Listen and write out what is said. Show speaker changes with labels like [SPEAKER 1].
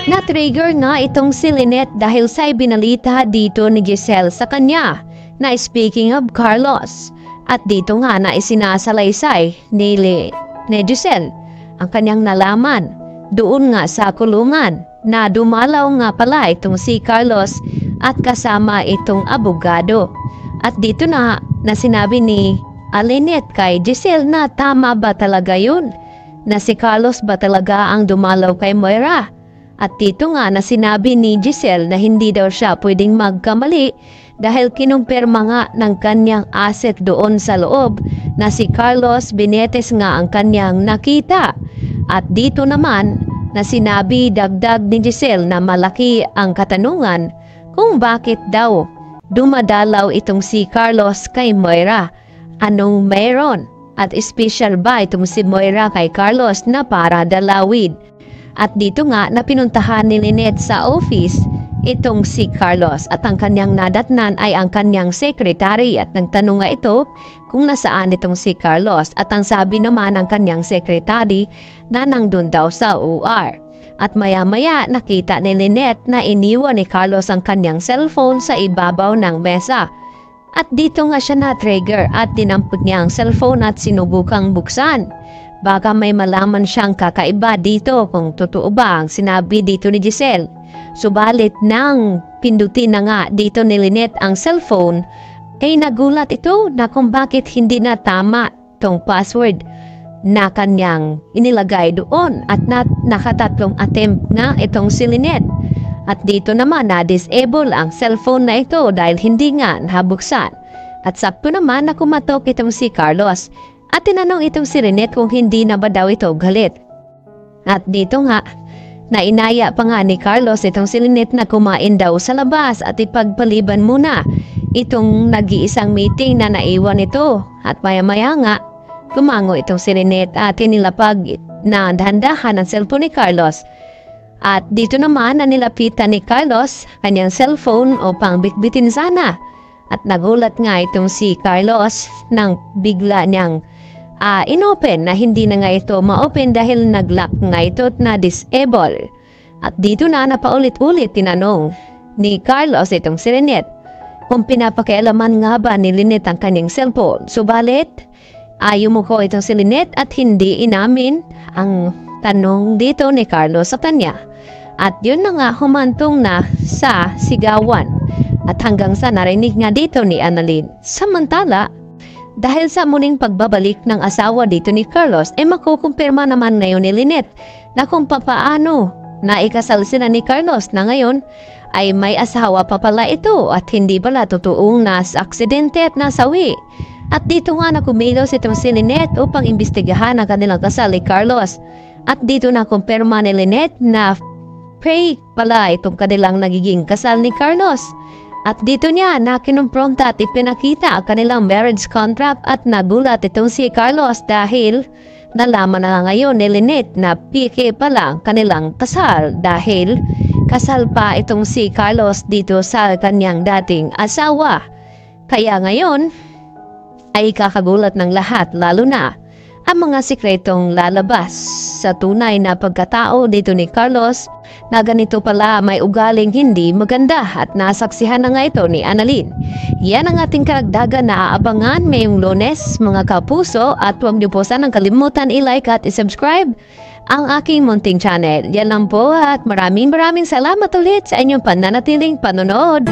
[SPEAKER 1] Na-trigger nga itong si Lynette dahil sa ibinalita dito ni Giselle sa kanya na speaking of Carlos. At dito nga na isinasalaysay ni Giselle ang kanyang nalaman doon nga sa kulungan na dumalaw nga pala itong si Carlos at kasama itong abogado. At dito na sinabi ni Lynette kay Giselle na tama ba talaga yun? Na si Carlos ba talaga ang dumalaw kay Moira? At dito nga na sinabi ni Giselle na hindi daw siya pwedeng magkamali dahil kinumpirma nga ng kanyang asset doon sa loob na si Carlos Benetes nga ang kanyang nakita. At dito naman na sinabi dagdag ni Giselle na malaki ang katanungan kung bakit daw dumadalaw itong si Carlos kay Moira. Anong mayroon? At special ba itong si Moira kay Carlos na para dalawid? At dito nga na pinuntahan ni Lynette sa office itong si Carlos at ang kanyang nadatnan ay ang kanyang secretary at nagtanong nga ito kung nasaan itong si Carlos at ang sabi naman ng kanyang secretary na nandun daw sa OR. At maya-maya nakita ni Lynette na iniwan ni Carlos ang kanyang cellphone sa ibabaw ng mesa. At dito nga siya na-trigger at dinampot niya ang cellphone at sinubukang buksan. Baka may malaman siyang kakaiba dito kung totoo ba ang sinabi dito ni Giselle. Subalit nang pindutin na nga dito ni Lynette ang cellphone, ay nagulat ito na kung bakit hindi na tama tong password na kanyang inilagay doon at nakatatlong attempt nga itong si Lynette. At dito naman na-disable ang cellphone na ito dahil hindi nga nabuksan. At sakto naman na kumatok itong si Carlos. At tinanong itong si Lynette kung hindi na ba daw ito galit. At dito nga, nainaya pa nga ni Carlos itong si Lynette na kumain daw sa labas at ipagpaliban muna itong nag-iisang meeting na naiwan ito. At maya-maya nga, kumango itong si Lynette at tinilapag na dahan-dahan ang cellphone ni Carlos. At dito naman na nilapitan ni Carlos kanyang cellphone upang bitbitin sana. At nagulat nga itong si Carlos nang bigla niyang inopen na hindi na nga ito ma-open dahil nag-lock nga ito at na-disable. At dito na napaulit-ulit tinanong ni Carlos itong si Lynette kung pinapakialaman nga ba ni Lynette ang kanyang cellphone. Subalit, yumuko itong si Lynette at hindi inamin ang tanong dito ni Carlos sa kanya. At yun na nga humantong na sa sigawan. At hanggang sa narinig nga dito ni Annalyn. Samantala, dahil sa muling pagbabalik ng asawa dito ni Carlos, makukumpirma naman ngayon ni Lynette na kung papaano na ikasal sila ni Carlos na ngayon ay may asawa pa pala ito at hindi pala totoong nasa aksidente at nasawi. At dito nga na kumilos itong si Lynette upang imbestigahan ang kanilang kasal ni Carlos. At dito na kumpirma ni Lynette na fake pala itong kanilang nagiging kasal ni Carlos. At dito niya na kinumpronta at ipinakita ang kanilang marriage contract at nagulat itong si Carlos dahil nalaman na ngayon ni Lynette na piki pala ang kanilang kasal dahil kasal pa itong si Carlos dito sa kanyang dating asawa. Kaya ngayon ay kakagulat ng lahat lalo na ang mga sikretong lalabas sa tunay na pagkatao dito ni Carlos na ganito pala may ugaling hindi maganda at nasaksihan na nga ito ni Annalyn. Yan ang ating karagdagan na aabangan ngayong Lunes mga kapuso at huwag niyo po sanang kalimutan i-like at i-subscribe ang aking munting channel. Yan lang po at maraming salamat ulit sa inyong pananatiling panonood.